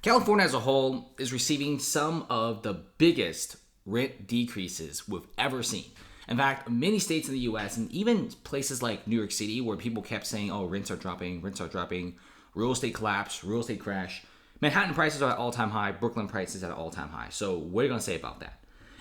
California as a whole is receiving some of the biggest rent decreases we've ever seen. In fact, many states in the US and even places like New York City where people kept saying, oh, rents are dropping, real estate collapse, real estate crash. Manhattan prices are at all-time high, Brooklyn prices at an all-time high. So what are you going to say about that?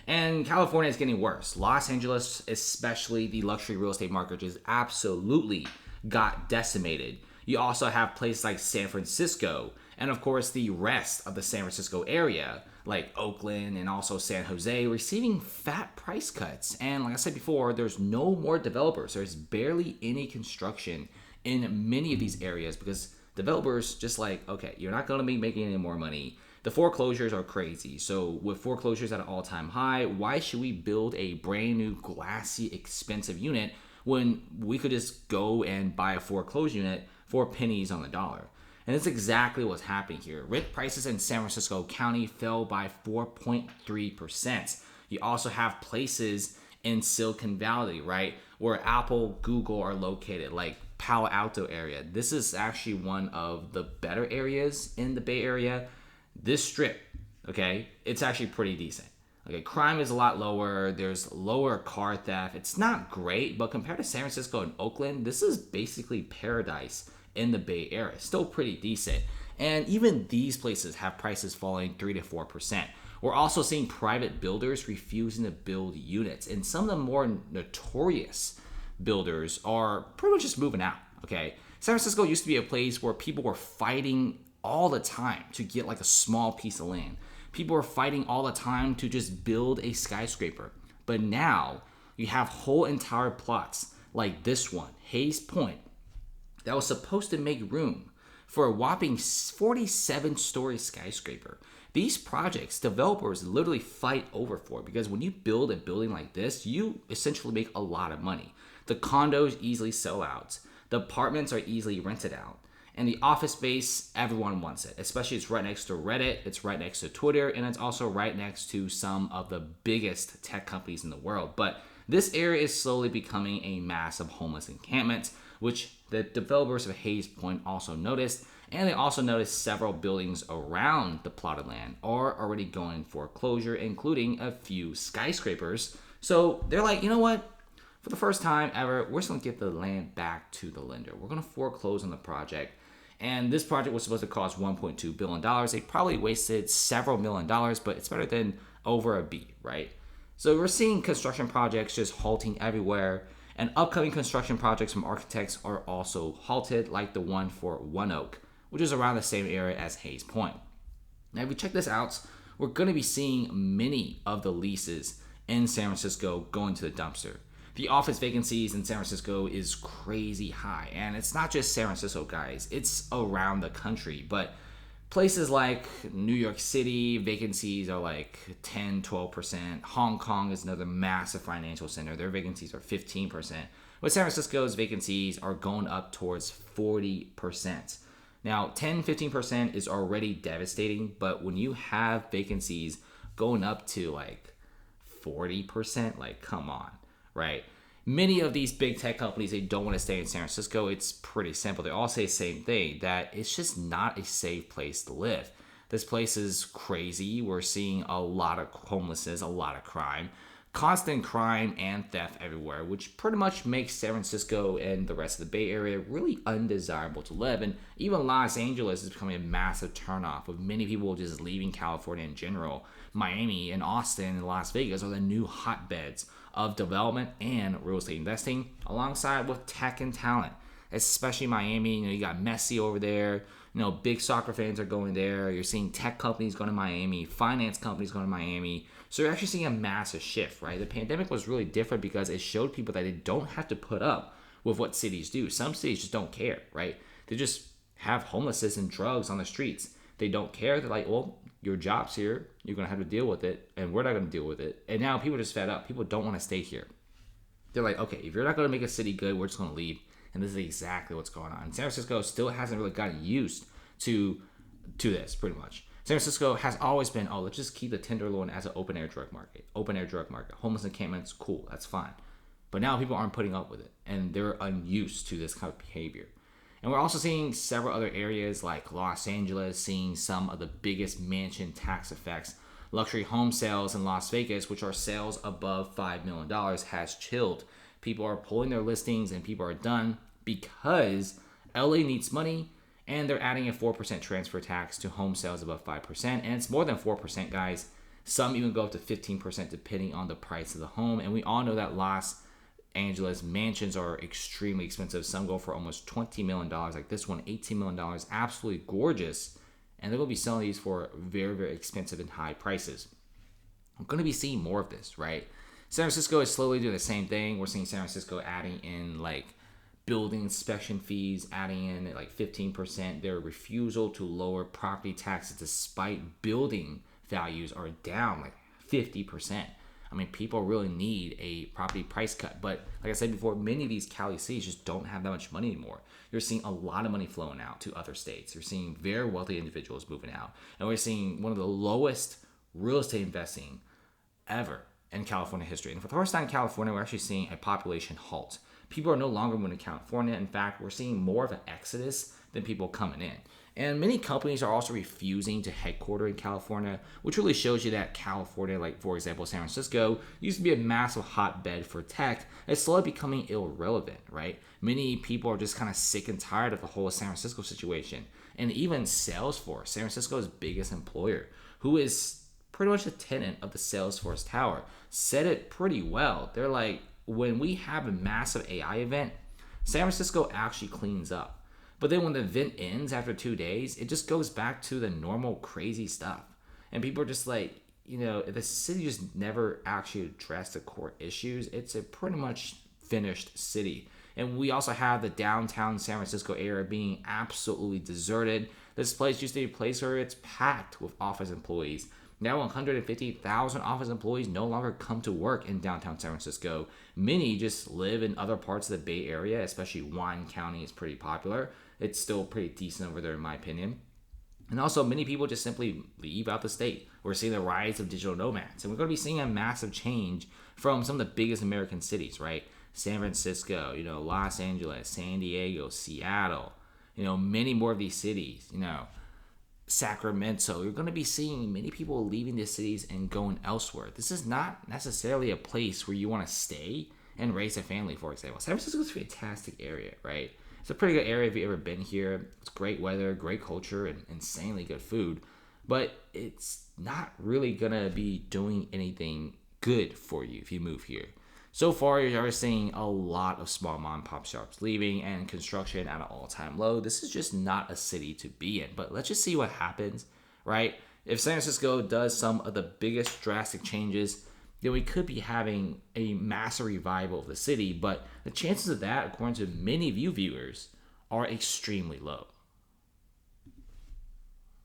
And California is getting worse. Los Angeles, especially the luxury real estate market, just absolutely got decimated. You also have places like San Francisco and, of course, the rest of the San Francisco area, like Oakland and also San Jose, receiving fat price cuts. And like I said before, there's no more developers. There's barely any construction in many of these areas because developers just like, okay, you're not going to be making any more money. The foreclosures are crazy. So with foreclosures at an all-time high, why should we build a brand new glassy, expensive unit when we could just go and buy a foreclosed unit for pennies on the dollar? And that's exactly what's happening here. Rent prices in San Francisco County fell by 4.3%. You also have places in Silicon Valley, right, where Apple, Google are located, like Palo Alto area. This is actually one of the better areas in the Bay Area. This strip, okay, it's actually pretty decent. Okay, crime is a lot lower. There's lower car theft. It's not great, but compared to San Francisco and Oakland, this is basically paradise in the Bay Area. Still pretty decent. And even these places have prices falling 3 to 4%. We're also seeing private builders refusing to build units. And some of the more notorious builders are pretty much just moving out, okay? San Francisco used to be a place where people were fighting all the time to get like a small piece of land. People were fighting all the time to just build a skyscraper. But now you have whole entire plots like this one, Hayes Point, that was supposed to make room for a whopping 47-story skyscraper. These projects, developers literally fight over for because when you build a building like this, you essentially make a lot of money. The condos easily sell out. The apartments are easily rented out. And the office space, everyone wants it. Especially it's right next to Reddit, it's right next to Twitter, and it's also right next to some of the biggest tech companies in the world. But this area is slowly becoming a mass of homeless encampments, which the developers of Hayes Point also noticed. And they also noticed several buildings around the plotted land are already going foreclosure, including a few skyscrapers. So they're like, you know what? For the first time ever, we're just going to get the land back to the lender. We're going to foreclose on the project. And this project was supposed to cost $1.2 billion. They probably wasted several $1,000,000, but it's better than over a B, right? So we're seeing construction projects just halting everywhere. And upcoming construction projects from architects are also halted, like the one for One Oak, which is around the same area as Hayes Point. Now, if we check this out, we're going to be seeing many of the leases in San Francisco going to the dumpster. The office vacancies in San Francisco is crazy high. And it's not just San Francisco, guys. It's around the country. But places like New York City, vacancies are like 10, 12%. Hong Kong is another massive financial center. Their vacancies are 15%. But San Francisco's vacancies are going up towards 40%. Now, 10, 15% is already devastating. But when you have vacancies going up to like 40%, like, come on. Right? Many of these big tech companies, they don't want to stay in San Francisco. It's pretty simple. They all say the same thing, that it's just not a safe place to live. This place is crazy. We're seeing a lot of homelessness, a lot of crime, constant crime and theft everywhere, which pretty much makes San Francisco and the rest of the Bay Area really undesirable to live. And even Los Angeles is becoming a massive turnoff, with many people just leaving California in general. Miami and Austin and Las Vegas are the new hotbeds of development and real estate investing, alongside with tech and talent, especially Miami. You got Messi over there. Big soccer fans are going there. You're seeing tech companies going to Miami, finance companies going to Miami. So you're actually seeing a massive shift, right? The pandemic was really different because it showed people that they don't have to put up with what cities do. Some cities just don't care, right? They just have homelessness and drugs on the streets. They don't care. They're like, well, your job's here. You're going to have to deal with it, and we're not going to deal with it. And now people are just fed up. People don't want to stay here. They're like, okay, if you're not going to make a city good, we're just going to leave. And this is exactly what's going on. San Francisco still hasn't really gotten used to this, pretty much. San Francisco has always been, let's just keep the Tenderloin as an open-air drug market. Open-air drug market. Homeless encampments, cool, that's fine. But now people aren't putting up with it, and they're unused to this kind of behavior. And we're also seeing several other areas like Los Angeles seeing some of the biggest mansion tax effects. Luxury home sales in Las Vegas, which are sales above $5 million, has chilled. People are pulling their listings and people are done because LA needs money and they're adding a 4% transfer tax to home sales above 5%. And it's more than 4%, guys. Some even go up to 15% depending on the price of the home. And we all know that Los Angeles mansions are extremely expensive. Some go for almost $20 million, like this one, $18 million. Absolutely gorgeous. And they're going to be selling these for very, very expensive and high prices. I'm going to be seeing more of this, right? San Francisco is slowly doing the same thing. We're seeing San Francisco adding in like building inspection fees, adding in like 15%. Their refusal to lower property taxes despite building values are down like 50%. I mean, people really need a property price cut. But like I said before, many of these Cali cities just don't have that much money anymore. You're seeing a lot of money flowing out to other states. You're seeing very wealthy individuals moving out. And we're seeing one of the lowest real estate investing ever in California history. And for the first time in California, we're actually seeing a population halt. People are no longer moving to California. In fact, we're seeing more of an exodus than people coming in. And many companies are also refusing to headquarter in California, which really shows you that California, like for example, San Francisco, used to be a massive hotbed for tech. It's slowly becoming irrelevant, right? Many people are just kind of sick and tired of the whole San Francisco situation. And even Salesforce, San Francisco's biggest employer, who is pretty much a tenant of the Salesforce Tower, said it pretty well. They're like, when we have a massive AI event, San Francisco actually cleans up. But then when the event ends after 2 days, it just goes back to the normal crazy stuff. And people are just like, the city just never actually addressed the core issues. It's a pretty much finished city. And we also have the downtown San Francisco area being absolutely deserted. This place used to be a place where it's packed with office employees. Now 150,000 office employees no longer come to work in downtown San Francisco. Many just live in other parts of the Bay Area, especially Wine County is pretty popular. It's still pretty decent over there in my opinion. And also many people just simply leave out the state. We're seeing the rise of digital nomads. And we're going to be seeing a massive change from some of the biggest American cities, right? San Francisco, Los Angeles, San Diego, Seattle, many more of these cities, Sacramento. You're going to be seeing many people leaving these cities and going elsewhere. This is not necessarily a place where you want to stay and raise a family, for example. San Francisco is a fantastic area, right? It's a pretty good area if you've ever been here. It's great weather, great culture, and insanely good food. But it's not really going to be doing anything good for you if you move here. So far, you're already seeing a lot of small mom and pop shops leaving and construction at an all-time low. This is just not a city to be in. But let's just see what happens, right? If San Francisco does some of the biggest drastic changes, then we could be having a massive revival of the city. But the chances of that, according to many of you viewers, are extremely low.